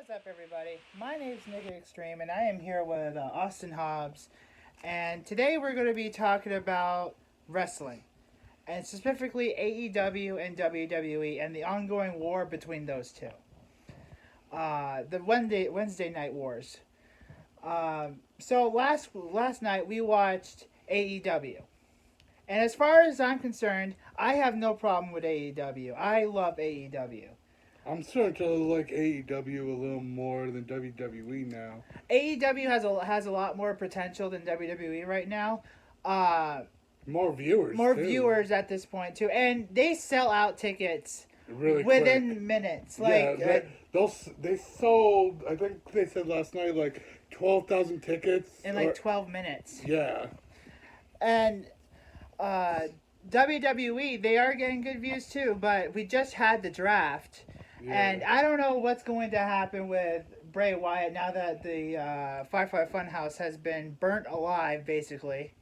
What's up, everybody? My name is Nick Extreme, and I am here with Austin Hobbs. And today we're going to be talking about wrestling, and specifically AEW and WWE, and the ongoing war between those two. The Wednesday Night Wars. So last night we watched AEW, and as far as I'm concerned, I have no problem with AEW. I love AEW. I'm starting to like AEW a little more than WWE now. AEW has a lot more potential than WWE right now. More viewers. More too. viewers at this point too, and they sell out tickets really within quick. minutes. Yeah, they sold. I think they said last night like 12,000 tickets in like 12 minutes. Yeah, and WWE, they are getting good views too, but we just had the draft. Yeah. And I don't know what's going to happen with Bray Wyatt now that the Firefly Funhouse has been burnt alive, basically.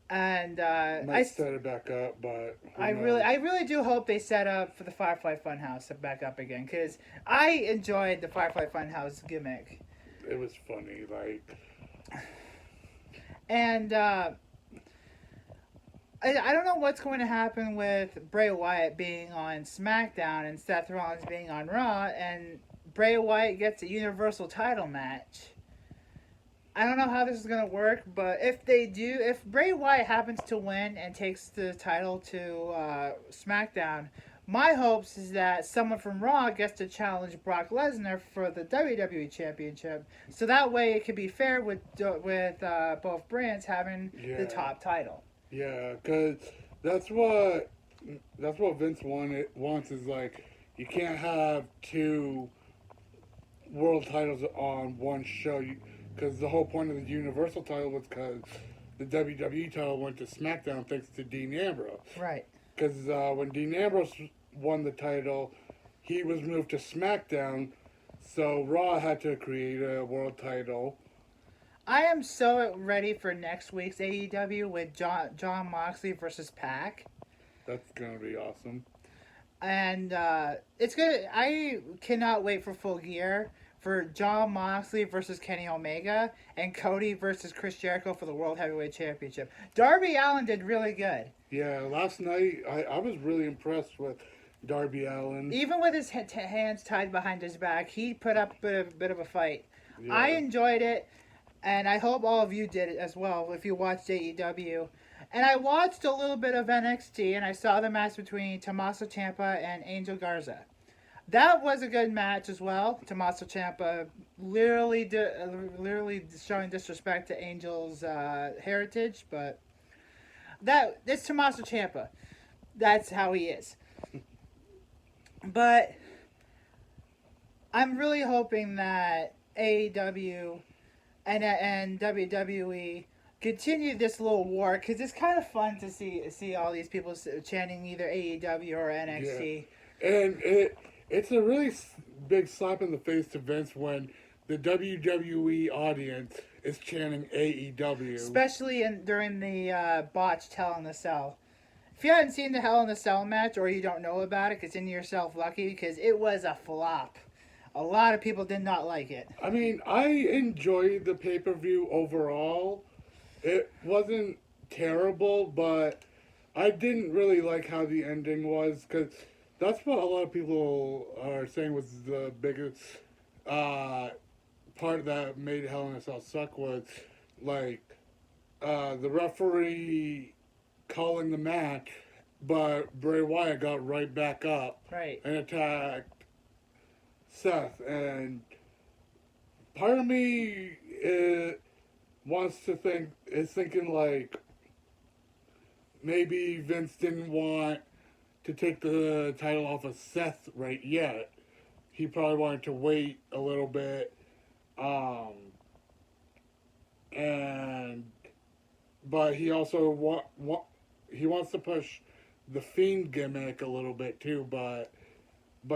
And might set it back up, but I really do hope they set up for the Firefly Funhouse to back up again, because I enjoyed the Firefly Funhouse gimmick. It was funny, like. And I don't know what's going to happen with Bray Wyatt being on SmackDown and Seth Rollins being on Raw, and Bray Wyatt gets a Universal Title match. I don't know how this is going to work, but if Bray Wyatt happens to win and takes the title to SmackDown, my hopes is that someone from Raw gets to challenge Brock Lesnar for the WWE Championship, so that way it can be fair with both brands having the top title. Yeah, because that's what Vince wants is like, you can't have two world titles on one show, because the whole point of the Universal title was because the WWE title went to SmackDown thanks to Dean Ambrose. Right. Because when Dean Ambrose won the title, he was moved to SmackDown, so Raw had to create a world title. I am so ready for next week's AEW with John Moxley versus Pac. That's gonna be awesome. And it's good. I cannot wait for Full Gear for John Moxley versus Kenny Omega and Cody versus Chris Jericho for the World Heavyweight Championship. Darby Allin did really good. Yeah, last night I was really impressed with Darby Allin. Even with his hands tied behind his back, he put up a bit of a fight. Yeah. I enjoyed it. And I hope all of you did it as well if you watched AEW. And I watched a little bit of NXT, and I saw the match between Tommaso Ciampa and Angel Garza. That was a good match as well. Tommaso Ciampa literally showing disrespect to Angel's heritage, but it's Tommaso Ciampa. That's how he is. But I'm really hoping that AEW and WWE continue this little war, because it's kind of fun to see all these people chanting either AEW or NXT. Yeah. And it's a really big slap in the face to Vince when the WWE audience is chanting AEW. Especially during the botched Hell in a Cell. If you haven't seen the Hell in a Cell match, or you don't know about it, consider yourself lucky, because it was a flop. A lot of people did not like it. I mean, I enjoyed the pay-per-view overall. It wasn't terrible, but I didn't really like how the ending was, because that's what a lot of people are saying was the biggest part that made Hell in a Cell suck was, like, the referee calling the match, but Bray Wyatt got right back up and attacked Seth, and part of me is thinking like maybe Vince didn't want to take the title off of Seth right yet. He probably wanted to wait a little bit, but he also he wants to push the Fiend gimmick a little bit too, but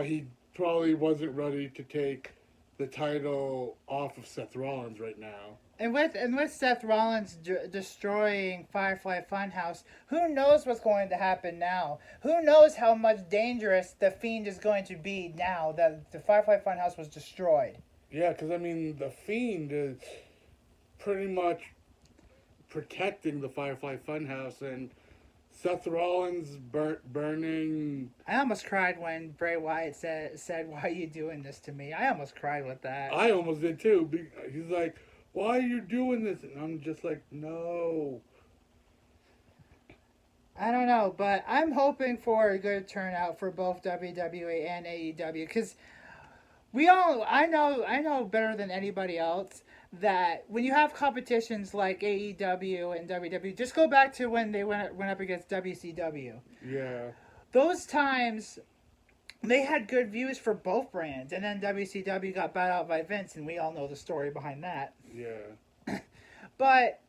he probably wasn't ready to take the title off of Seth Rollins right now. And with Seth Rollins destroying Firefly Funhouse, who knows what's going to happen now? Who knows how much dangerous the Fiend is going to be now that the Firefly Funhouse was destroyed? Yeah, because I mean, the Fiend is pretty much protecting the Firefly Funhouse, and Seth Rollins burning. I almost cried when Bray Wyatt said, "Why are you doing this to me?" I almost cried with that. I almost did too. He's like, "Why are you doing this?" And I'm just like, "No." I don't know, but I'm hoping for a good turnout for both WWE and AEW because I know better than anybody else that when you have competitions like AEW and WWE, just go back to when they went up against WCW. Yeah. Those times they had good views for both brands, and then WCW got bought out by Vince, and we all know the story behind that. Yeah. But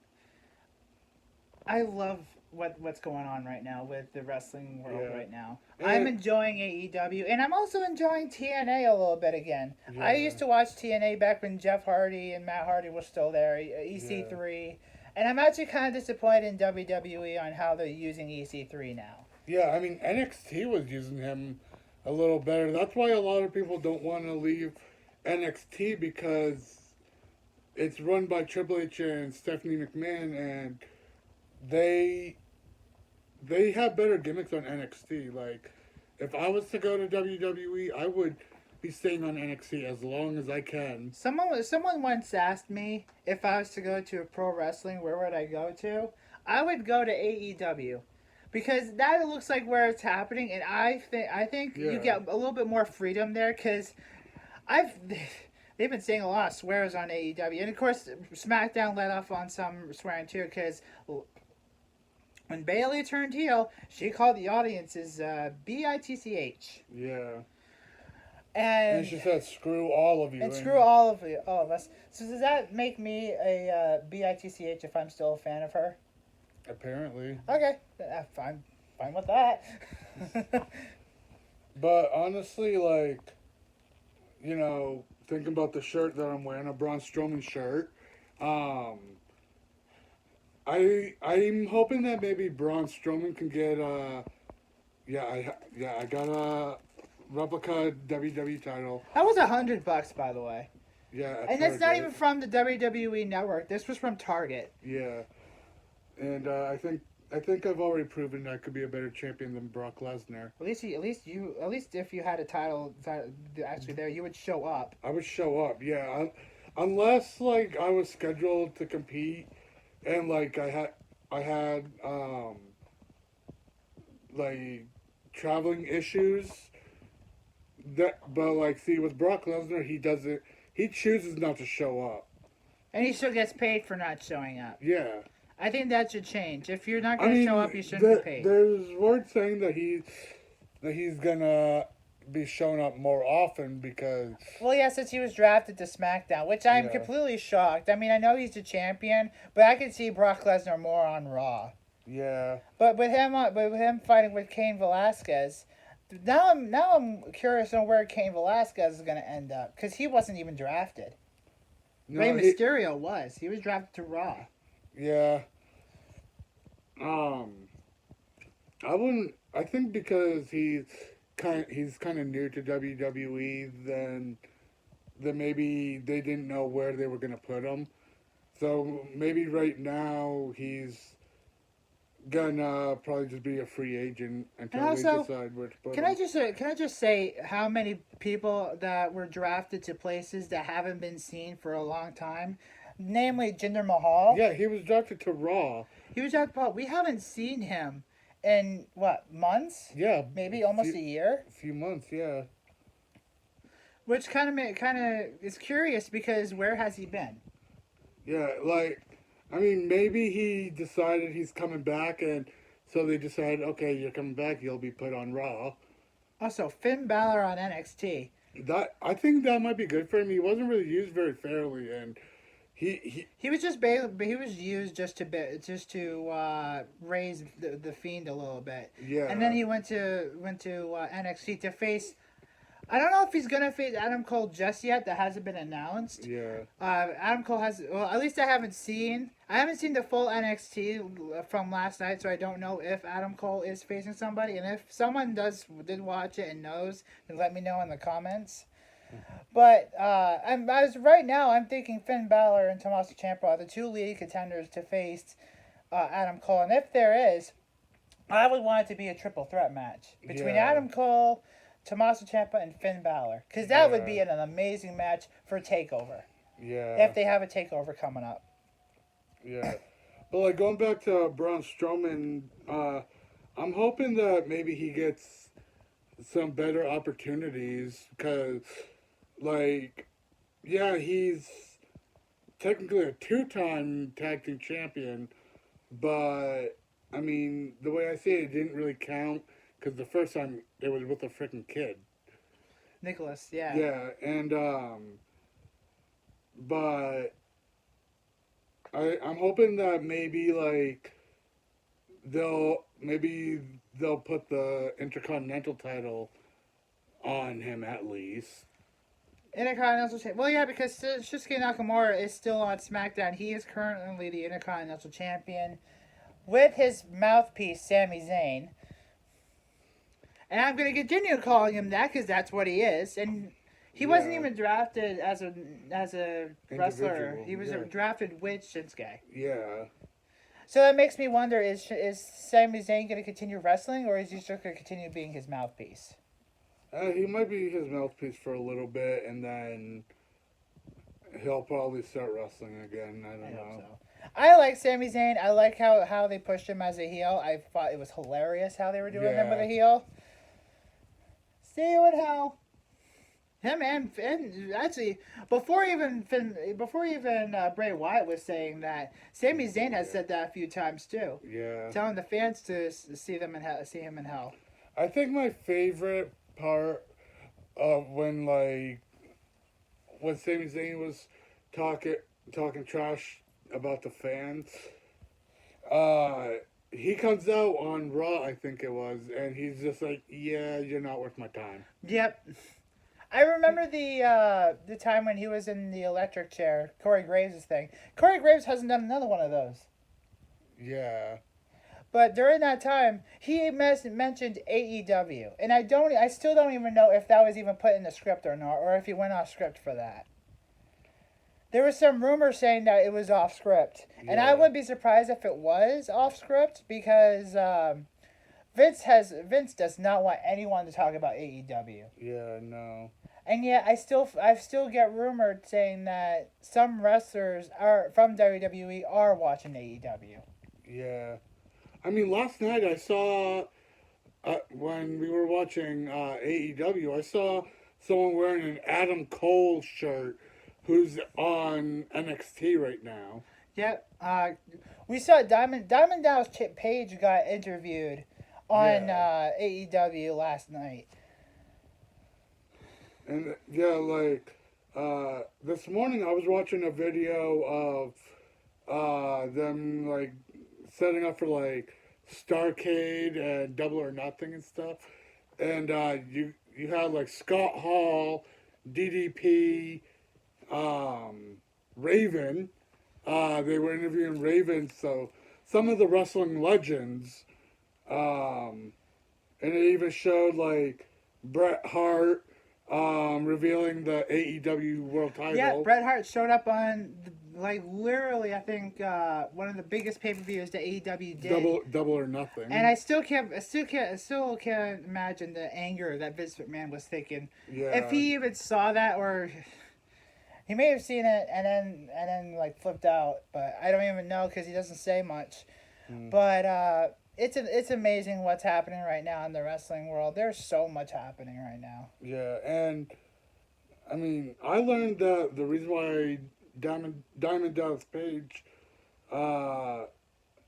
I love what's going on right now with the wrestling world right now. And I'm enjoying AEW, and I'm also enjoying TNA a little bit again. Yeah. I used to watch TNA back when Jeff Hardy and Matt Hardy were still there, EC3. And I'm actually kind of disappointed in WWE on how they're using EC3 now. Yeah, I mean, NXT was using him a little better. That's why a lot of people don't want to leave NXT, because it's run by Triple H and Stephanie McMahon, and they have better gimmicks on NXT. Like, if I was to go to WWE, I would be staying on NXT as long as I can. Someone once asked me if I was to go to a pro wrestling, where would I go to? I would go to AEW. Because that looks like where it's happening, and I think you get a little bit more freedom there. Because they've been saying a lot of swears on AEW, and of course SmackDown let off on some swearing too. Because when Bayley turned heel, she called the audiences bitch. Yeah. And she said, "Screw all of you." And screw all of us. So does that make me a bitch if I'm still a fan of her? Apparently. Okay, fine with that. But honestly, like, you know, thinking about the shirt that I'm wearing, a Braun Strowman shirt, I'm hoping that maybe Braun Strowman can get I got a replica WWE title. That was $100, by the way. Yeah, and it's not even from the WWE Network. This was from Target. Yeah. And I think I've already proven I could be a better champion than Brock Lesnar. At least if you had a title actually there, you would show up. I would show up, yeah. Unless like I was scheduled to compete, and like I had like traveling issues. But like, see, with Brock Lesnar, he chooses not to show up, and he still gets paid for not showing up. Yeah. I think that should change. If you're not going to show up, you shouldn't be paid. There's word saying that he's gonna be showing up more often because. Well, yeah, since he was drafted to SmackDown, which I'm completely shocked. I mean, I know he's the champion, but I could see Brock Lesnar more on Raw. Yeah. But with him fighting with Cain Velasquez, now I'm curious on where Cain Velasquez is going to end up, because he wasn't even drafted. No, Rey Mysterio was. He was drafted to Raw. Yeah. I think because he's kind of new to WWE, then maybe they didn't know where they were gonna put him. So maybe right now he's gonna probably just be a free agent until they decide where to put him. Can I just say how many people that were drafted to places that haven't been seen for a long time? Namely, Jinder Mahal. Yeah, he was drafted to Raw. He was drafted to Raw. We haven't seen him in, months? Yeah. Maybe almost a year? A few months, yeah. Which kind of is curious, because where has he been? Yeah, like, I mean, maybe he decided he's coming back, and so they decided, okay, you're coming back, you'll be put on Raw. Also, Finn Balor on NXT. I think that might be good for him. He wasn't really used very fairly, and he was used just to raise the Fiend a little bit. Yeah. And then he went to NXT to face I don't know if he's gonna face Adam Cole just yet. That hasn't been announced. Yeah. Adam Cole has. Well, at least I haven't seen. I haven't seen the full NXT from last night, so I don't know if Adam Cole is facing somebody. And if someone did watch it and knows, then let me know in the comments. But right now, I'm thinking Finn Balor and Tommaso Ciampa are the two lead contenders to face Adam Cole. And if there is, I would want it to be a triple threat match between Adam Cole, Tommaso Ciampa, and Finn Balor, because that would be an amazing match for Takeover. Yeah. If they have a Takeover coming up. Yeah. But like going back to Braun Strowman, I'm hoping that maybe he gets some better opportunities because, like, yeah, he's technically a two-time tag team champion, but I mean, the way I see it, it didn't really count because the first time it was with a freaking kid. Nicholas, yeah. Yeah, and but I'm hoping that maybe like they'll put the Intercontinental title on him at least. Intercontinental Champion. Well, yeah, because Shinsuke Nakamura is still on SmackDown. He is currently the Intercontinental Champion with his mouthpiece, Sami Zayn. And I'm going to continue calling him that because that's what he is. And he wasn't even drafted as a wrestler. He was drafted with Shinsuke. Yeah. So that makes me wonder, is Sami Zayn going to continue wrestling, or is he just going to continue being his mouthpiece? He might be his mouthpiece for a little bit, and then he'll probably start wrestling again. I don't know. So. I like Sami Zayn. I like how they pushed him as a heel. I thought it was hilarious how they were doing him with a heel. See you in hell. Him and actually before even Bray Wyatt was saying that, Sami Zayn has said that a few times too. Yeah. Telling the fans to see him in hell. I think my favorite part of when Sami Zayn was talking trash about the fans, he comes out on Raw, I think it was, and he's just like, yeah, you're not worth my time. Yep. I remember the time when he was in the electric chair, Corey Graves' thing. Corey Graves hasn't done another one of those. Yeah. But during that time, he mentioned AEW, and I still don't even know if that was even put in the script or not, or if he went off script for that. There was some rumor saying that it was off script, and I wouldn't be surprised if it was off script because Vince does not want anyone to talk about AEW. Yeah, no. And yet, I still get rumored saying that some wrestlers from WWE are watching AEW. Yeah. I mean, last night I saw, when we were watching AEW, I saw someone wearing an Adam Cole shirt who's on NXT right now. Yep. We saw Diamond Dallas Page got interviewed on AEW last night. And this morning I was watching a video of them setting up for Starrcade and Double or Nothing and stuff. And you had Scott Hall, DDP, Raven. They were interviewing Raven, so some of the wrestling legends. And it even showed Bret Hart revealing the AEW World Title. Yeah, Bret Hart showed up on literally, I think one of the biggest pay-per-views that AEW did. Double or Nothing. And I still can't imagine the anger that Vince McMahon was thinking. Yeah. If he even saw that, or he may have seen it and then flipped out, but I don't even know because he doesn't say much. But it's amazing what's happening right now in the wrestling world. There's so much happening right now. Yeah, and I mean, I learned that the reason why Diamond Dallas Page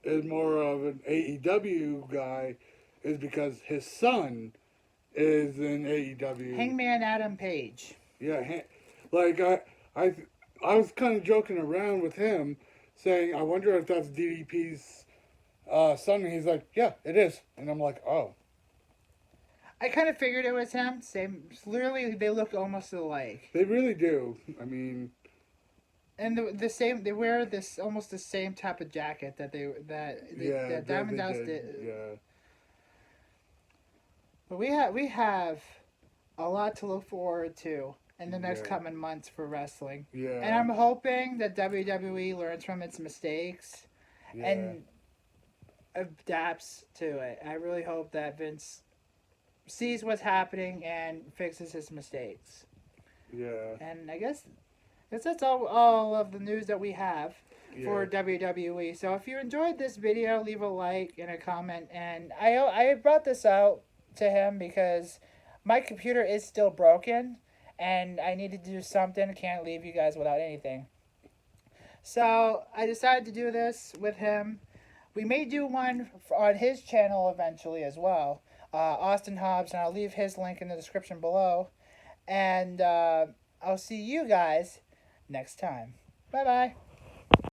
is more of an AEW guy is because his son is in AEW. Hangman Adam Page. Yeah, I was kind of joking around with him, saying, I wonder if that's DDP's son, and he's like, yeah, it is. And I'm like, oh. I kind of figured it was him. Same, literally, they look almost alike. They really do. I mean, And the same, they wear this almost the same type of jacket that that Diamond Dallas did. Yeah. But we have a lot to look forward to in the next coming months for wrestling. Yeah. And I'm hoping that WWE learns from its mistakes and adapts to it. I really hope that Vince sees what's happening and fixes his mistakes. Yeah. And I guess that's all of the news that we have for WWE. So if you enjoyed this video, leave a like and a comment. And I brought this out to him because my computer is still broken and I need to do something. Can't leave you guys without anything. So I decided to do this with him. We may do one on his channel eventually as well. Austin Hobbs, and I'll leave his link in the description below. And I'll see you guys next time. Bye-bye.